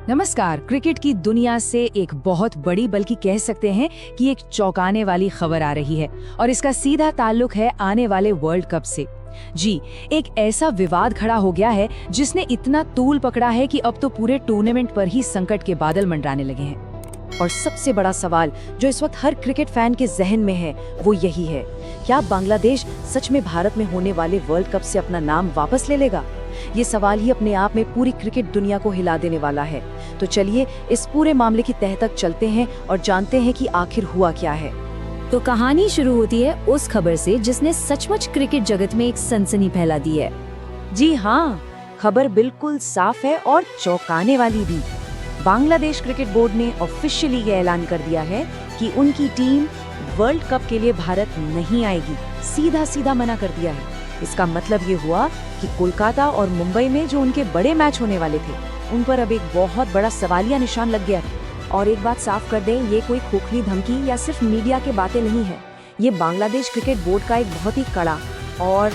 नमस्कार। क्रिकेट की दुनिया से एक बहुत बड़ी बल्कि कह सकते हैं कि एक चौंकाने वाली खबर आ रही है और इसका सीधा ताल्लुक है आने वाले वर्ल्ड कप से। जी, एक ऐसा विवाद खड़ा हो गया है जिसने इतना तूल पकड़ा है कि अब तो पूरे टूर्नामेंट पर ही संकट के बादल मंडराने लगे हैं। और सबसे बड़ा सवाल जो इस वक्त हर क्रिकेट फैन के जहन में है वो यही है, क्या बांग्लादेश सच में भारत में होने वाले वर्ल्ड कप से अपना नाम वापस ले लेगा? ये सवाल ही अपने आप में पूरी क्रिकेट दुनिया को हिला देने वाला है। तो चलिए इस पूरे मामले की तह तक चलते हैं और जानते हैं कि आखिर हुआ क्या है। तो कहानी शुरू होती है उस खबर से जिसने सचमुच क्रिकेट जगत में एक सनसनी फैला दी है। जी हाँ, खबर बिल्कुल साफ है और चौंकाने वाली भी। बांग्लादेश क्रिकेट बोर्ड ने ऑफिशियली ये ऐलान कर दिया है कि उनकी टीम वर्ल्ड कप के लिए भारत नहीं आएगी। सीधा सीधा मना कर दिया है। इसका मतलब ये हुआ कि कोलकाता और मुंबई में जो उनके बड़े मैच होने वाले थे उन पर अब एक बहुत बड़ा सवालिया निशान लग गया है। और एक बात साफ कर दें, ये कोई खोखली धमकी या सिर्फ मीडिया के बातें नहीं है। ये बांग्लादेश क्रिकेट बोर्ड का एक बहुत ही कड़ा और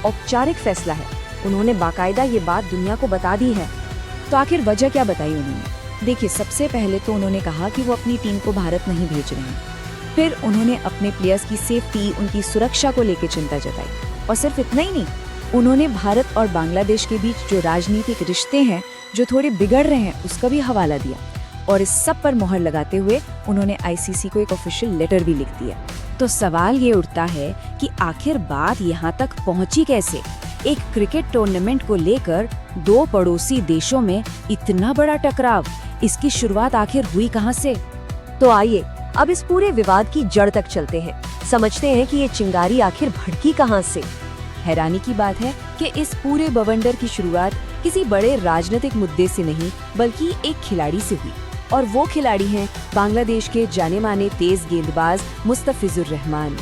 औपचारिक फैसला है। उन्होंने बाकायदा ये बात दुनिया को बता दी है। तो आखिर वजह क्या बताई उन्होंने? देखिए, सबसे पहले तो उन्होंने कहा कि वो अपनी टीम को भारत नहीं भेज रहे हैं। फिर उन्होंने अपने प्लेयर्स की सेफ्टी, उनकी सुरक्षा को लेकर चिंता जताई। और सिर्फ इतना ही नहीं, उन्होंने भारत और बांग्लादेश के बीच जो राजनीतिक रिश्ते हैं जो थोड़े बिगड़ रहे हैं उसका भी हवाला दिया। और इस सब पर मोहर लगाते हुए उन्होंने आईसीसी को एक ऑफिशियल लेटर भी लिख दिया। तो सवाल ये उठता है कि आखिर बात यहाँ तक पहुँची कैसे? एक क्रिकेट टूर्नामेंट को लेकर दो पड़ोसी देशों में इतना बड़ा टकराव, इसकी शुरुआत आखिर हुई कहाँ से? तो आइए अब इस पूरे विवाद की जड़ तक चलते हैं, समझते हैं कि ये चिंगारी आखिर भड़की कहाँ से। हैरानी की बात है कि इस पूरे बवंडर की शुरुआत किसी बड़े राजनीतिक मुद्दे से नहीं बल्कि एक खिलाड़ी से हुई। और वो खिलाड़ी हैं बांग्लादेश के जाने माने तेज गेंदबाज मुस्तफिजुर रहमान।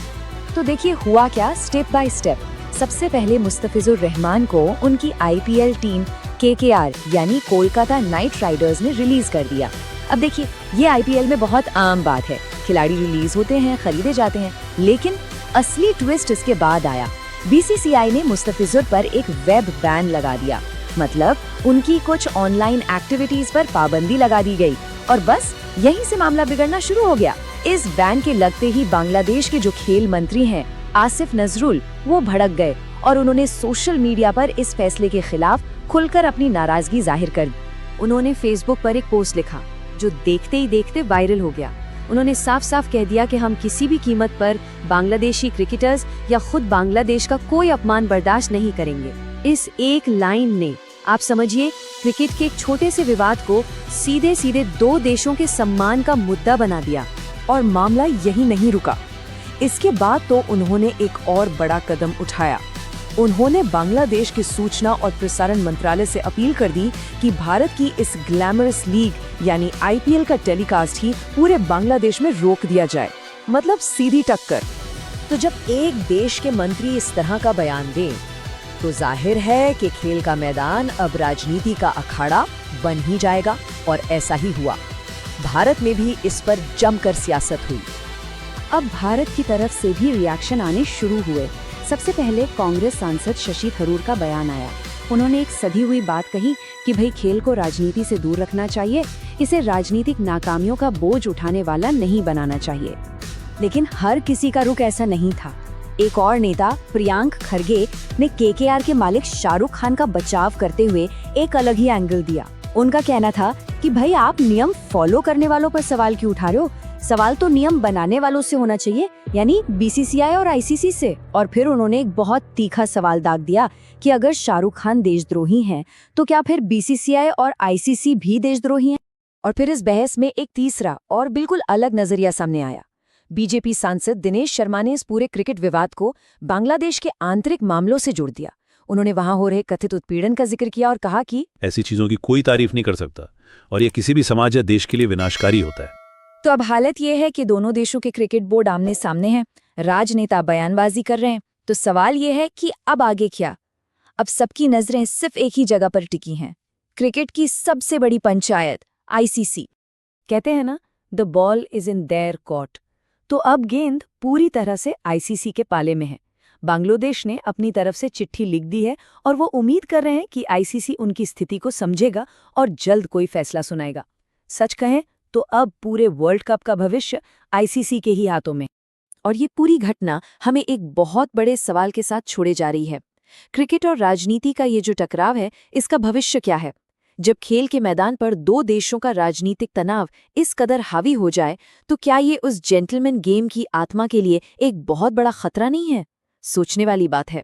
तो देखिए हुआ क्या, स्टेप बाय स्टेप। सबसे पहले मुस्तफिजुर रहमान को उनकी आईपीएल टीम केकेआर यानी कोलकाता नाइट राइडर्स ने रिलीज कर दिया। अब देखिए, ये आईपीएल में बहुत आम बात है, खिलाड़ी रिलीज होते हैं, खरीदे जाते हैं। लेकिन असली ट्विस्ट इसके बाद आया। बीसीसीआई ने मुस्तफिजुर पर एक वेब बैन लगा दिया, मतलब उनकी कुछ ऑनलाइन एक्टिविटीज पर पाबंदी लगा दी गई। और बस यहीं से मामला बिगड़ना शुरू हो गया। इस बैन के लगते ही बांग्लादेश के जो खेल मंत्री हैं आसिफ नजरुल, वो भड़क गए और उन्होंने सोशल मीडिया पर इस फैसले के खिलाफ खुलकर अपनी नाराजगी जाहिर कर दी। उन्होंने फेसबुक पर एक पोस्ट लिखा जो देखते ही देखते वायरल हो गया। उन्होंने साफ साफ कह दिया कि हम किसी भी कीमत पर बांग्लादेशी क्रिकेटर्स या खुद बांग्लादेश का कोई अपमान बर्दाश्त नहीं करेंगे। इस एक लाइन ने, आप समझिए, क्रिकेट के एक छोटे से विवाद को सीधे सीधे दो देशों के सम्मान का मुद्दा बना दिया। और मामला यही नहीं रुका। इसके बाद तो उन्होंने एक और बड़ा कदम उठाया। उन्होंने बांग्लादेश के सूचना और प्रसारण मंत्रालय से अपील कर दी कि भारत की इस ग्लैमरस लीग यानी आईपीएल का टेलीकास्ट ही पूरे बांग्लादेश में रोक दिया जाए। मतलब सीधी टक्कर। तो जब एक देश के मंत्री इस तरह का बयान दें तो जाहिर है कि खेल का मैदान अब राजनीति का अखाड़ा बन ही जाएगा। और ऐसा ही हुआ। भारत में भी इस पर जमकर सियासत हुई। अब भारत की तरफ से भी रिएक्शन आने शुरू हुए। सबसे पहले कांग्रेस सांसद शशि थरूर का बयान आया। उन्होंने एक सधी हुई बात कही कि भाई खेल को राजनीति से दूर रखना चाहिए, इसे राजनीतिक नाकामियों का बोझ उठाने वाला नहीं बनाना चाहिए। लेकिन हर किसी का रुख ऐसा नहीं था। एक और नेता प्रियांक खरगे ने केकेआर के मालिक शाहरुख खान का बचाव करते हुए एक अलग ही एंगल दिया। उनका कहना था कि भाई आप नियम फॉलो करने वालों पर सवाल क्यों उठा रहे हो? सवाल तो नियम बनाने वालों से होना चाहिए, यानी बीसीसीआई और आईसीसी से। और फिर उन्होंने एक बहुत तीखा सवाल दाग दिया कि अगर शाहरुख खान देशद्रोही हैं, तो क्या फिर बीसीसीआई और आईसीसी भी देशद्रोही हैं? और फिर इस बहस में एक तीसरा और बिल्कुल अलग नजरिया सामने आया। बीजेपी सांसद दिनेश शर्मा ने इस पूरे क्रिकेट विवाद को बांग्लादेश के आंतरिक मामलों से जोड़ दिया। उन्होंने वहां हो रहे कथित उत्पीड़न का जिक्र किया और कहा कि ऐसी चीजों की कोई तारीफ नहीं कर सकता और ये किसी भी समाज या देश के लिए विनाशकारी होता है। तो अब हालत ये है कि दोनों देशों के क्रिकेट बोर्ड आमने सामने हैं, राजनेता बयानबाजी कर रहे हैं। तो सवाल ये है कि अब आगे क्या? अब सबकी नजरें सिर्फ एक ही जगह पर टिकी हैं, क्रिकेट की सबसे बड़ी पंचायत आईसीसी। कहते हैं ना, the ball is in their court. तो अब गेंद पूरी तरह से आईसीसी के पाले में है। बांग्लादेश ने अपनी तरफ से चिट्ठी लिख दी है और वो उम्मीद कर रहे हैं कि आईसीसी उनकी स्थिति को समझेगा और जल्द कोई फैसला सुनाएगा। सच कहें तो अब पूरे वर्ल्ड कप का भविष्य आईसीसी के ही हाथों में। और ये पूरी घटना हमें एक बहुत बड़े सवाल के साथ छोड़े जा रही है। क्रिकेट और राजनीति का ये जो टकराव है, इसका भविष्य क्या है? जब खेल के मैदान पर दो देशों का राजनीतिक तनाव इस कदर हावी हो जाए, तो क्या ये उस जेंटलमैन गेम की आत्मा के लिए एक बहुत बड़ा खतरा नहीं है? सोचने वाली बात है।